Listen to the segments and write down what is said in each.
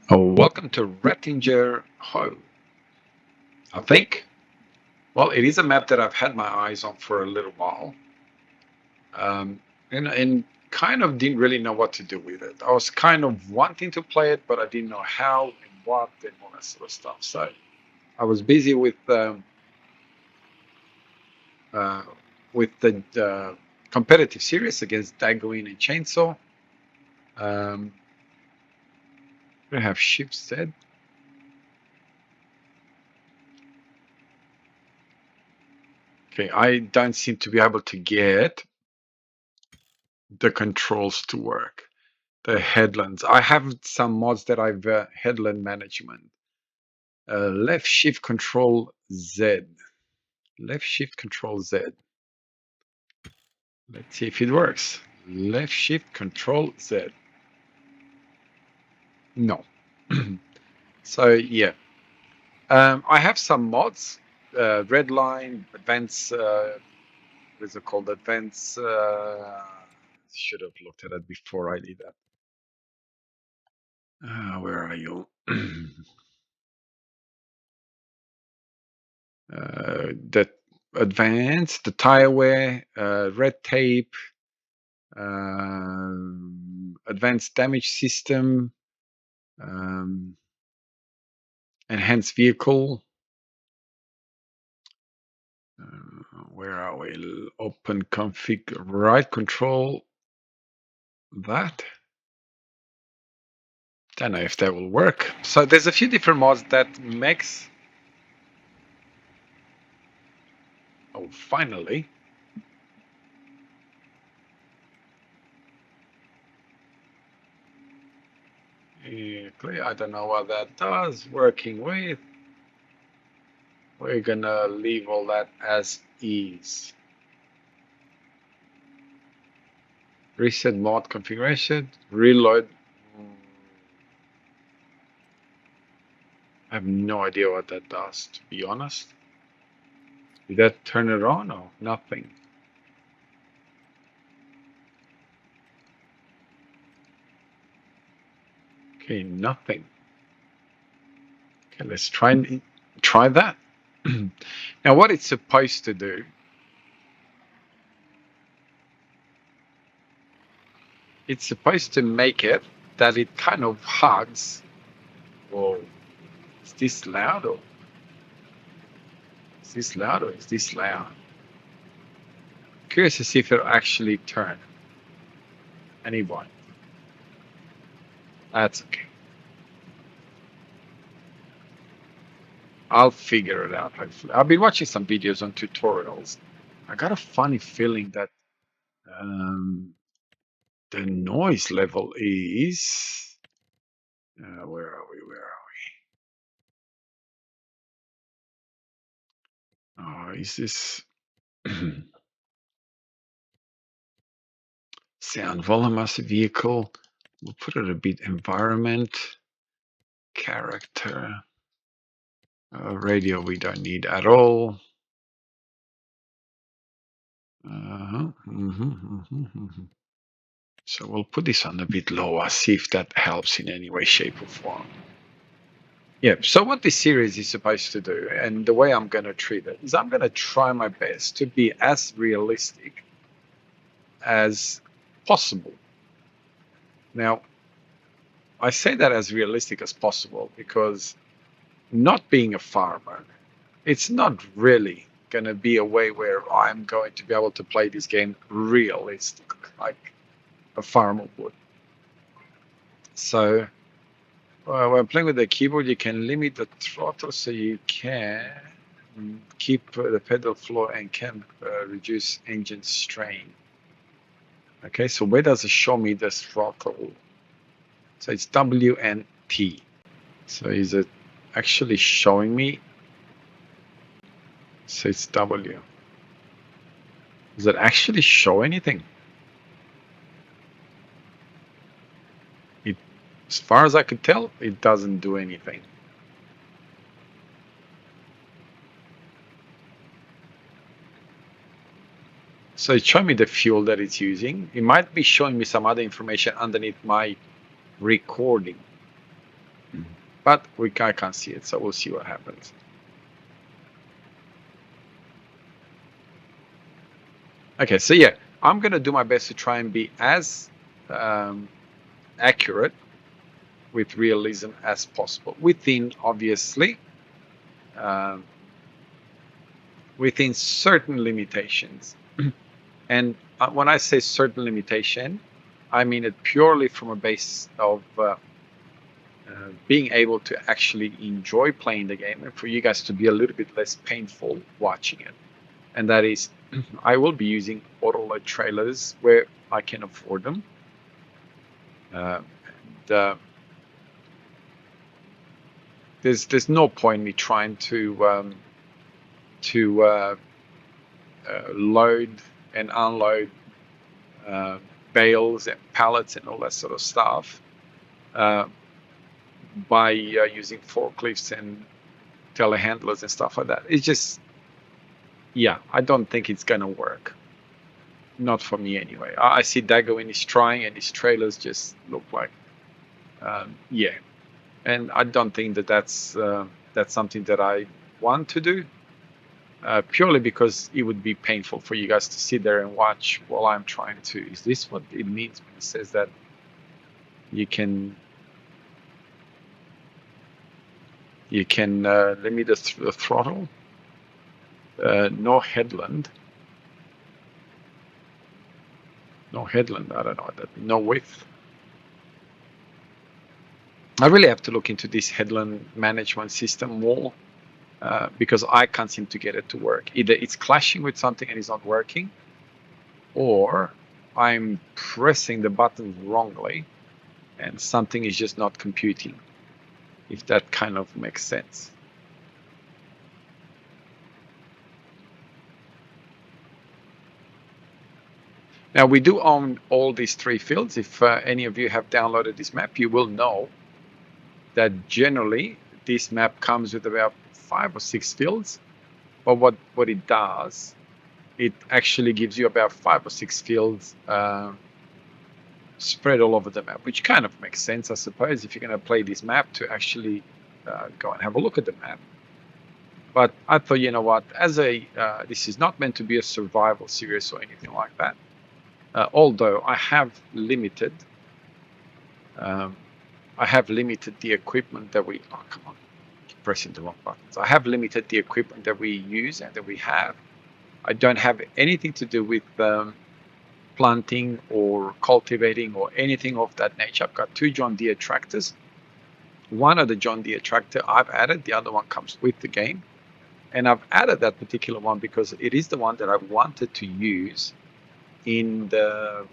Oh, welcome to Ratzinger Hohe. I think, well, it is a map that I've had my eyes on for a little while, um, and kind of didn't really know what to do with it. I was kind of wanting to play it, but I didn't know how and what and all that sort of stuff. So I was busy uh, with the competitive series against Dagwin and Chainsaw. Um, we have ships said. Okay, I don't seem to be able to get the controls to work. The headlands. I have some mods that I've headland management. Left shift control Z. Left shift control Z. Let's see if it works. Left shift control Z. No. So yeah, I have some mods. Red line, advanced. What is it called? Advanced. Should have looked at it before I did that. Where are you? The advanced, the tire wear, red tape, advanced damage system, um, enhanced vehicle. Where are we? Open config, right control. That. Don't know if that will work. So there's a few different mods that makes. Oh, finally. I don't know what that does. Working with. We're gonna leave all that as is. Reset mod configuration. Reload. I have no idea what that does, to be honest. Did that turn it on or nothing? Okay, nothing. Okay, let's try that. Now, what it's supposed to do, it's supposed to make it that it kind of hugs. Whoa, is this loud or is this loud or is this loud? Curious to see if it'll actually turn. Anyone? That's okay. I'll figure it out, hopefully. I've been watching some videos on tutorials. I got a funny feeling that um, the noise level is where are we? Where are we? Is this sound volume as a vehicle? We'll put it a bit environment, character, radio. We don't need at all. So we'll put this on a bit lower. See if that helps in any way, shape, or form. Yeah, so what this series is supposed to do, and the way I'm going to treat it, is I'm going to try my best to be as realistic as possible. Now, I say that as realistic as possible because not being a farmer, it's not really going to be a way where I'm going to be able to play this game realistic, like a farmer would. So when playing with the keyboard, you can limit the throttle so you can keep the pedal flow and can reduce engine strain. Okay, so where does it show me the throttle? So it's W and T. So is it actually showing me? So it's W. Does it actually show anything? As far as I could tell, it doesn't do anything. So it's showing me the fuel that it's using. It might be showing me some other information underneath my recording. but I can't see it, so we'll see what happens. Okay, so yeah, I'm gonna do my best to try and be as accurate with realism as possible, within obviously um, within certain limitations. And when I say certain limitation, I mean it purely from a base of being able to actually enjoy playing the game and for you guys to be a little bit less painful watching it. And that is, I will be using auto-load trailers where I can afford them. And, there's no point in me trying to load and unload bales and pallets and all that sort of stuff by using forklifts and telehandlers and stuff like that. It's just, yeah, I don't think it's gonna work. Not for me anyway. I see Dagoin is trying, and his trailers just look like, yeah. And I don't think that that's something that I want to do. Purely because it would be painful for you guys to sit there and watch while I'm trying to. Is this what it means when it says that you can limit the throttle? No headland. No headland. I don't know what that means. No width. I really have to look into this headland management system more because I can't seem to get it to work. Either it's clashing with something and it's not working, or I'm pressing the buttons wrongly and something is just not computing, if that kind of makes sense. Now we do own all these 3 fields. If any of you have downloaded this map, you will know that generally this map comes with about 5 or 6 fields. But what it does, it actually gives you about 5 or 6 fields spread all over the map, which kind of makes sense, I suppose, if you're going to play this map to actually go and have a look at the map. But I thought, you know what, as this is not meant to be a survival series or anything like that. Although I have limited the equipment that we. Oh, come on, keep pressing the wrong buttons. I have limited the equipment that we use and that we have. I don't have anything to do with planting or cultivating or anything of that nature. I've got 2 John Deere tractors. One of the John Deere tractor I've added, the other one comes with the game. And I've added that particular one because it is the one that I wanted to use in the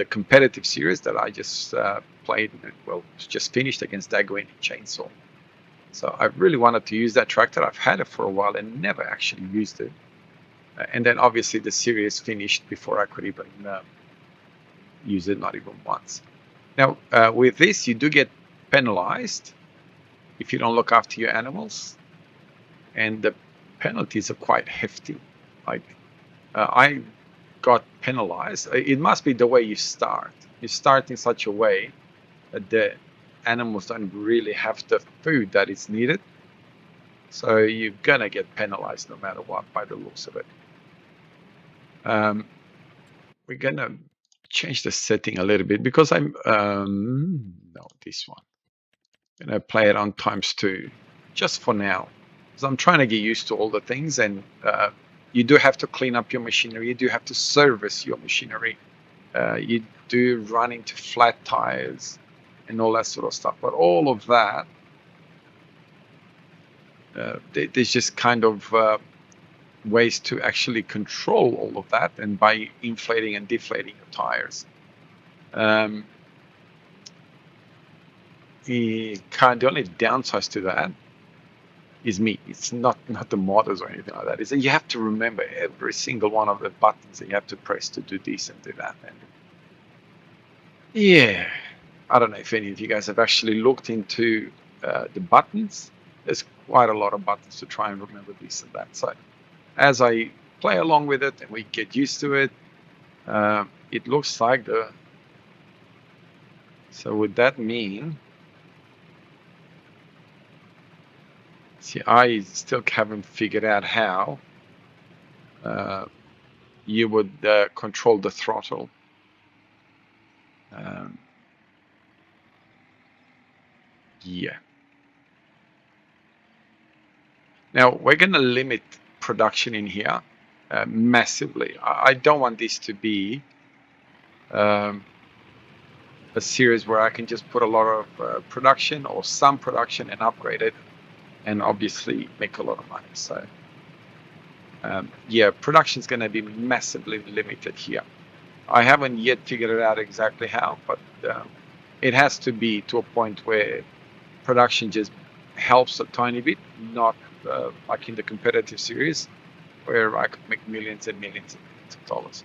competitive series that I just played, well, just finished against Dagoin Chainsaw. So I really wanted to use that tractor. I've had it for a while and never actually used it. And then obviously the series finished before I could even use it, not even once. Now, with this, you do get penalized if you don't look after your animals. And the penalties are quite hefty. Like, I got penalized. It must be the way you start. You start in such a way that the animals don't really have the food that is needed. So you're gonna get penalized no matter what by the looks of it. We're gonna change the setting a little bit because I'm no, this one. I'm gonna play it on ×2 just for now, because I'm trying to get used to all the things, and you do have to clean up your machinery. You do have to service your machinery. You do run into flat tires and all that sort of stuff. But all of that, there's just kind of ways to actually control all of that, and by inflating and deflating your tires. The only downside to that is me. It's not the modders or anything like that. Is that you have to remember every single one of the buttons that you have to press to do this and do that. And yeah, I don't know if any of you guys have actually looked into the buttons. There's quite a lot of buttons to try and remember this and that. So as I play along with it and we get used to it, it looks like so would that mean See, I still haven't figured out how you would control the throttle. Yeah. Now we're going to limit production in here massively. I don't want this to be a series where I can just put a lot of production or some production and upgrade it, and obviously make a lot of money. So yeah, production is going to be massively limited here. I haven't yet figured it out exactly how, but it has to be to a point where production just helps a tiny bit, not like in the competitive series where I could make millions and millions and millions of dollars.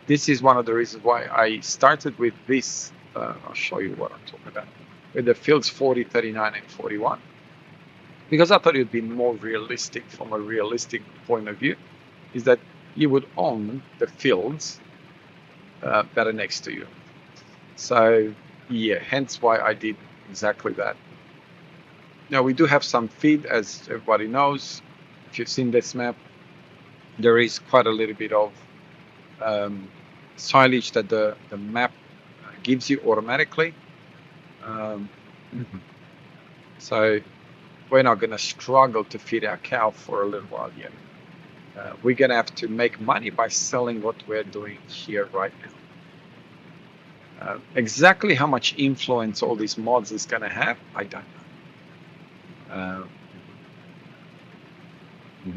This is one of the reasons why I started with this. I'll show you what I'm talking about. With the fields 40, 39, and 41. Because I thought it would be more realistic from a realistic point of view, is that you would own the fields that are next to you. So yeah, hence why I did exactly that. Now we do have some feed, as everybody knows. If you've seen this map, there is quite a little bit of silage that the map gives you automatically. So we're not going to struggle to feed our cow for a little while yet. We're going to have to make money by selling what we're doing here right now. Exactly how much influence all these mods is going to have, I don't know.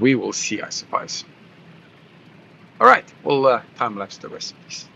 We will see, I suppose. All right, we'll time-lapse the recipes.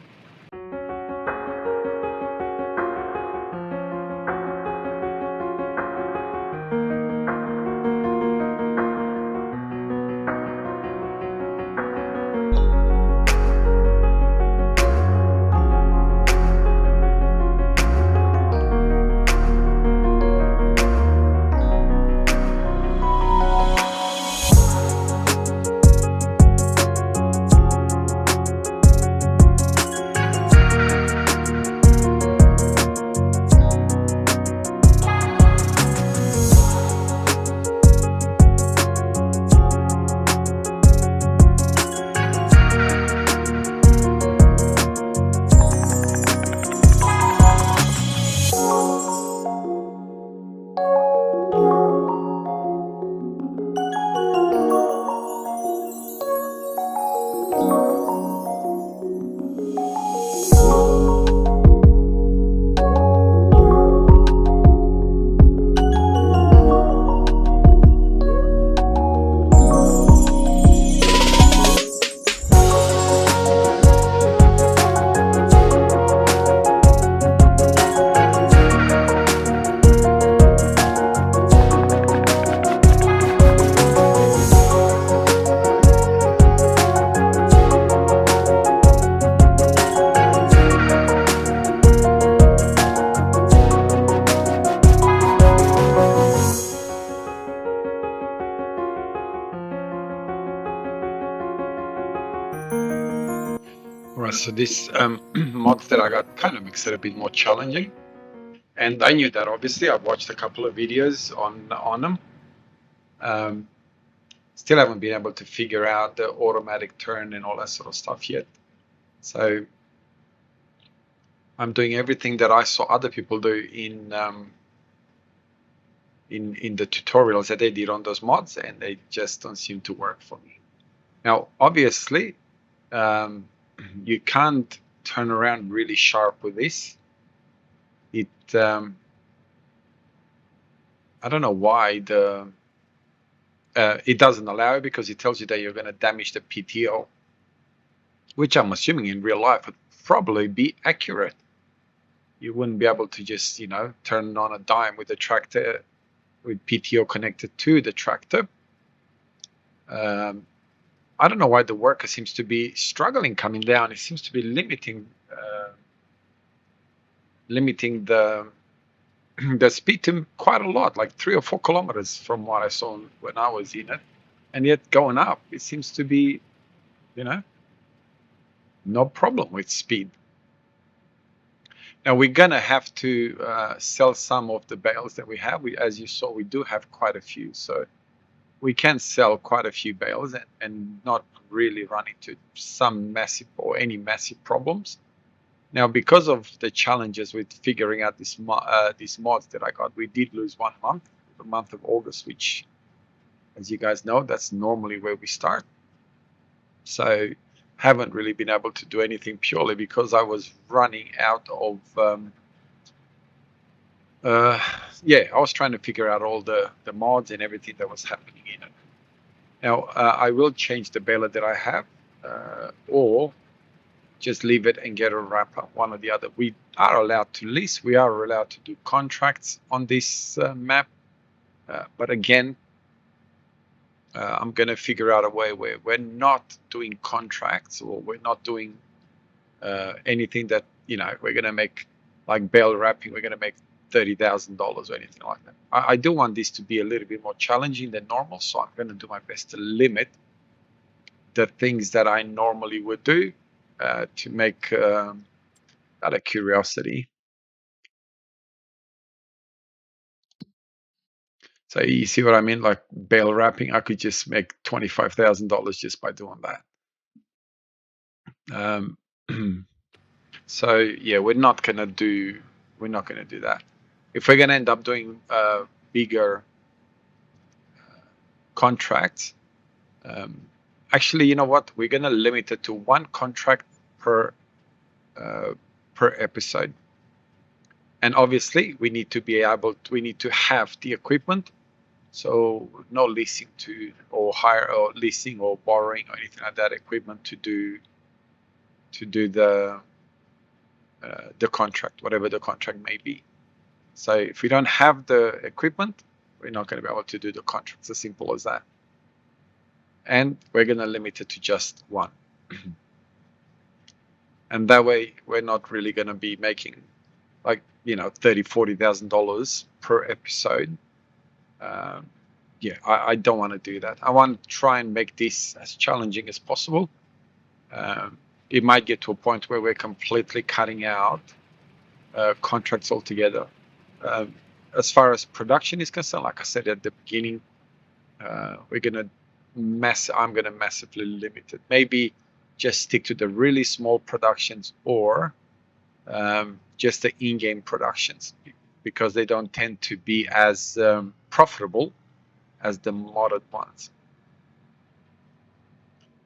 Right, so this mods that I got kind of makes it a bit more challenging, and I knew that. Obviously, I've watched a couple of videos on them. Still haven't been able to figure out the automatic turn and all that sort of stuff yet. So I'm doing everything that I saw other people do in the tutorials that they did on those mods, and they just don't seem to work for me. Now, obviously, you can't turn around really sharp with this. It I don't know why it doesn't allow it, because it tells you that you're going to damage the PTO, which I'm assuming in real life would probably be accurate. You wouldn't be able to just, you know, turn on a dime with the tractor with PTO connected to the tractor. I don't know why the worker seems to be struggling coming down. It seems to be limiting the speed to quite a lot, like 3 or 4 kilometers from what I saw when I was in it. And yet going up, it seems to be, you know, no problem with speed. Now we're gonna have to sell some of the bales that we have. As you saw, we do have quite a few, so we can sell quite a few bales and not really run into some massive or any massive problems. Now, because of the challenges with figuring out these mods that I got, we did lose 1 month, the month of August, which, as you guys know, that's normally where we start. So haven't really been able to do anything purely because I was running out of I was trying to figure out all the mods and everything that was happening in it. Now I will change the baler that I have, or just leave it and get a wrapper, one or the other. We are allowed to lease, we are allowed to do contracts on this map, but again, I'm going to figure out a way where we're not doing contracts, or we're not doing anything that, we're going to make, like bale wrapping, we're going to make $30,000 or anything like that. I do want this to be a little bit more challenging than normal, so I'm going to do my best to limit the things that I normally would do to make out of curiosity. So you see what I mean? Like bale wrapping, I could just make $25,000 just by doing that. So yeah, we're not gonna do that. If we're gonna end up doing bigger contracts, actually, you know what? We're gonna limit it to 1 contract per episode. And obviously, we need to have the equipment. So no leasing or hire or leasing or borrowing or anything like that equipment to do the contract, whatever the contract may be. So if we don't have the equipment, we're not going to be able to do the contract. It's as simple as that. And we're going to limit it to just 1. And that way, we're not really going to be making like, $30,000-$40,000 per episode. I don't want to do that. I want to try and make this as challenging as possible. It might get to a point where we're completely cutting out contracts altogether. As far as production is concerned, like I said at the beginning, I'm gonna massively limit it. Maybe just stick to the really small productions, or just the in-game productions, because they don't tend to be as profitable as the modded ones.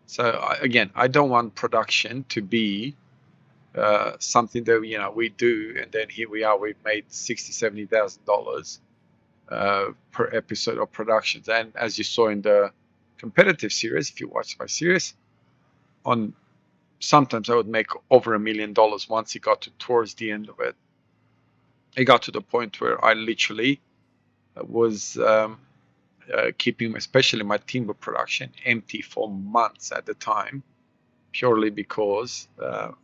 So again, I don't want production to be something that we do, and then here we are, we've made $60,000-$70,000 per episode of productions. And as you saw in the competitive series, if you watch my series, sometimes I would make over $1 million once it got towards the end of it. It got to the point where I literally was keeping, especially my timber production, empty for months at the time, purely because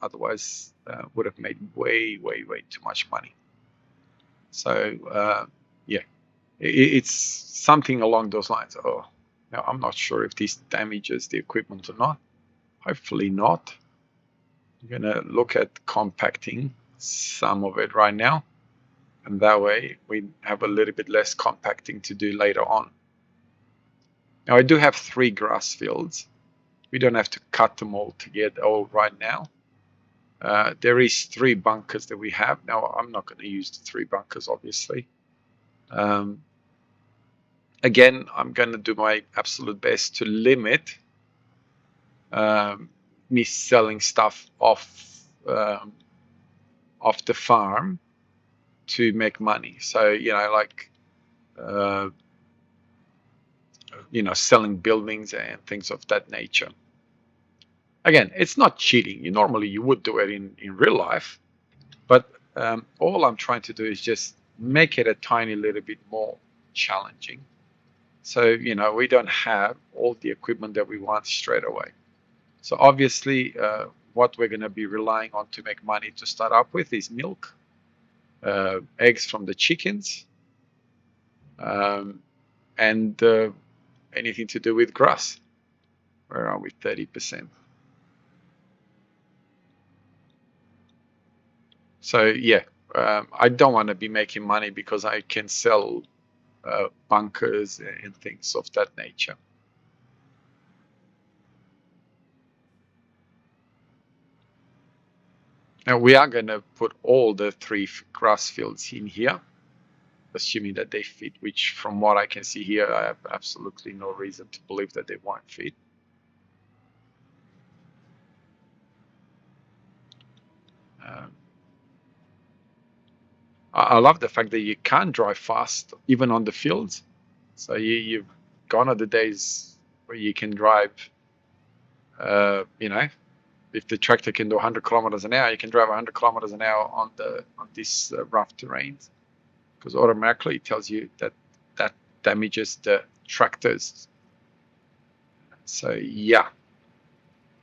otherwise would have made way too much money. So it's something along those lines. Now I'm not sure if this damages the equipment or not. Hopefully not. I'm gonna look at compacting some of it right now, and that way we have a little bit less compacting to do later on. Now I do have 3 grass fields. We don't have to cut them all together right now. There is 3 bunkers that we have. Now I'm not going to use the 3 bunkers, obviously. Again, I'm going to do my absolute best to limit me selling stuff off the farm to make money. So selling buildings and things of that nature. Again, it's not cheating. Normally you would do it in real life, but all I'm trying to do is just make it a tiny little bit more challenging. So, we don't have all the equipment that we want straight away. So obviously, what we're going to be relying on to make money to start up with is milk, eggs from the chickens, and anything to do with grass. Where are we? 30%. So yeah, I don't want to be making money because I can sell bunkers and things of that nature. Now we are going to put all the 3 grass fields in here, assuming that they fit, which from what I can see here, I have absolutely no reason to believe that they won't fit. Um, I love the fact that you can drive fast even on the fields. So you've gone are the days where you can drive, you know, if the tractor can do 100 kilometers an hour, you can drive 100 kilometers an hour on this rough terrains, because automatically it tells you that that damages the tractors. So yeah,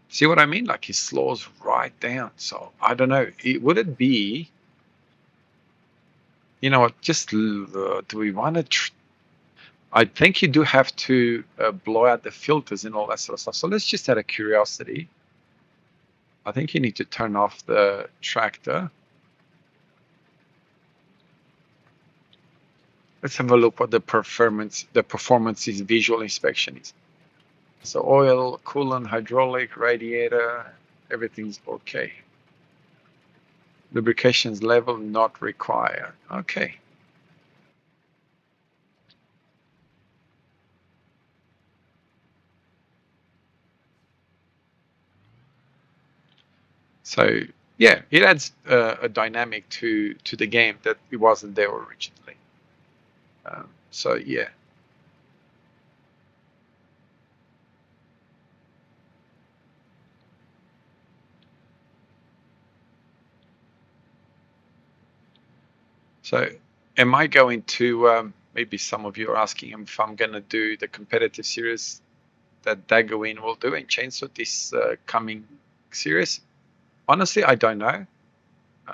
see what I mean? Like it slows right down. So I don't know. Would it be, you know, just do we want to? I think you do have to blow out the filters and all that sort of stuff. So let's just out of curiosity, I think you need to turn off the tractor. Let's have a look what the performance is, visual inspection is. So oil, coolant, hydraulic, radiator, everything's okay. Lubrications level not required. Okay. So yeah, it adds a dynamic to the game that it wasn't there originally. So yeah. So am I going to, maybe some of you are asking if I'm going to do the competitive series that Daggerwin will do in Chainsaw this coming series? Honestly, I don't know.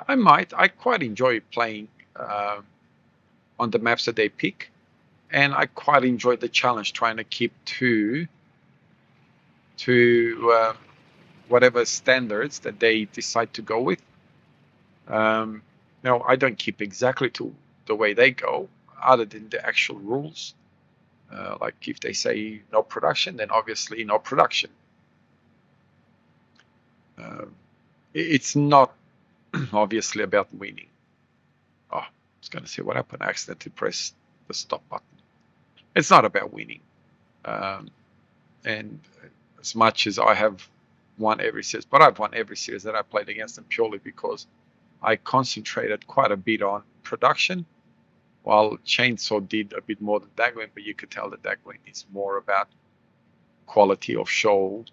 I might. I quite enjoy playing on the maps that they pick, and I quite enjoy the challenge trying to keep to whatever standards that they decide to go with. No, I don't keep exactly to the way they go, other than the actual rules. Like if they say no production, then obviously no production. Uh, it's not obviously about winning. Oh, I was going to say what happened. I accidentally pressed the stop button. It's not about winning. Um, and as much as I have won every series, but I've won every series that I played against them purely because I concentrated quite a bit on production, while Chainsaw did a bit more than Dagwin, but you could tell that Dagwin is more about quality of show,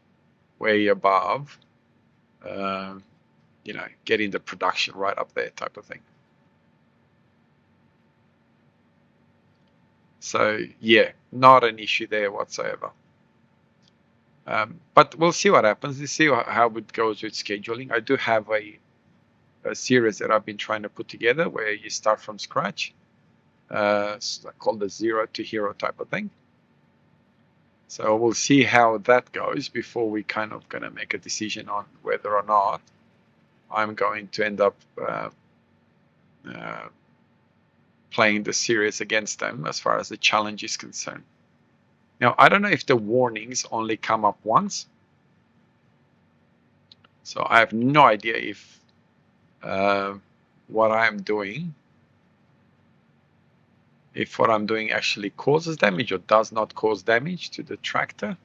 way above, uh, getting the production right up there type of thing. So yeah, not an issue there whatsoever. But we'll see what happens. We'll see how it goes with scheduling. I do have a series that I've been trying to put together where you start from scratch, called the zero to hero type of thing. So we'll see how that goes before we kind of going to make a decision on whether or not I'm going to end up uh, playing the series against them as far as the challenge is concerned. Now, I don't know if the warnings only come up once. So I have no idea if what I'm doing, if what I'm doing actually causes damage or does not cause damage to the tractor.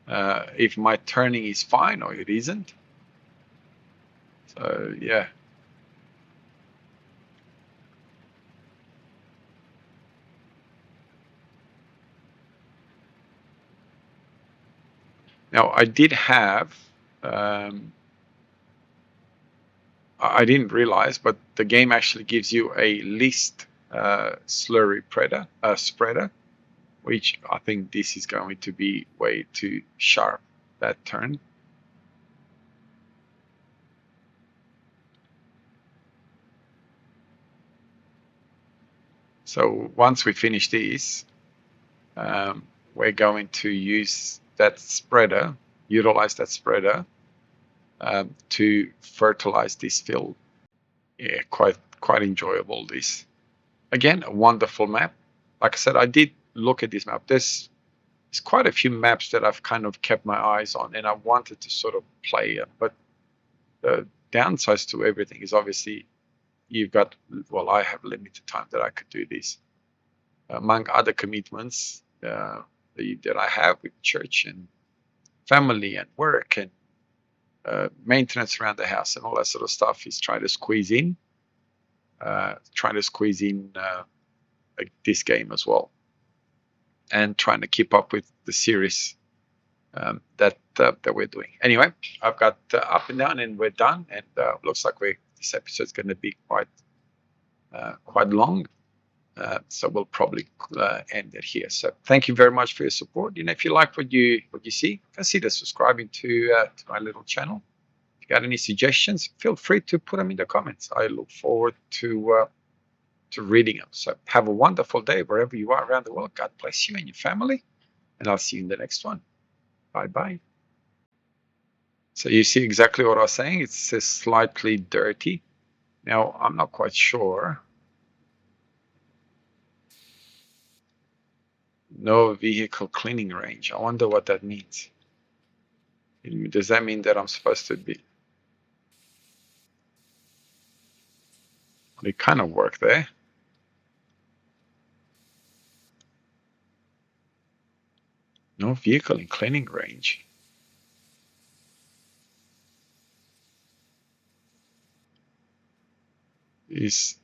If my turning is fine or it isn't. So yeah. Now I did have, I didn't realize, but the game actually gives you a list slurry spreader, which I think this is going to be way too sharp, that turn. So once we finish this, we're going to use that spreader, utilize that spreader to fertilize this field. Yeah, quite enjoyable. This again, a wonderful map. Like I said, I did look at this map. There's quite a few maps that I've kind of kept my eyes on, and I wanted to sort of play it. But the downsides to everything is obviously you've got, well, I have limited time that I could do this, among other commitments that I have with church and family and work and maintenance around the house and all that sort of stuff is trying to squeeze in like this game as well, and trying to keep up with the series that we're doing. Anyway, I've got up and down, and we're done. And looks like this episode's going to be quite long. So we'll probably end it here. So thank you very much for your support. If you like what you see, consider subscribing to my little channel. If you got any suggestions, feel free to put them in the comments. I look forward to reading them. So have a wonderful day wherever you are around the world. God bless you and your family, and I'll see you in the next one. Bye bye. So you see exactly what I was saying. It says slightly dirty. Now I'm not quite sure. No vehicle cleaning range. I wonder what that means. Does that mean that I'm supposed to be? They kind of work there. No vehicle in cleaning range. Is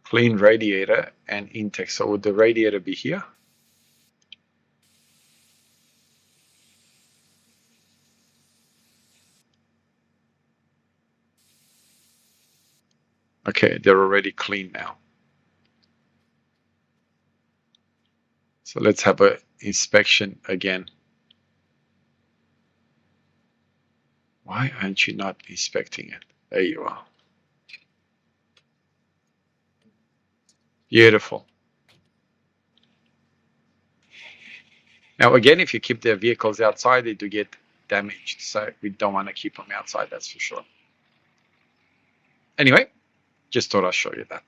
clean radiator and intake. So would the radiator be here? Okay, they're already clean now. So let's have an inspection again. Why aren't you not inspecting it? There you are. Beautiful. Now again, if you keep their vehicles outside, they do get damaged. So we don't want to keep them outside, that's for sure. Anyway, just thought I'd show you that.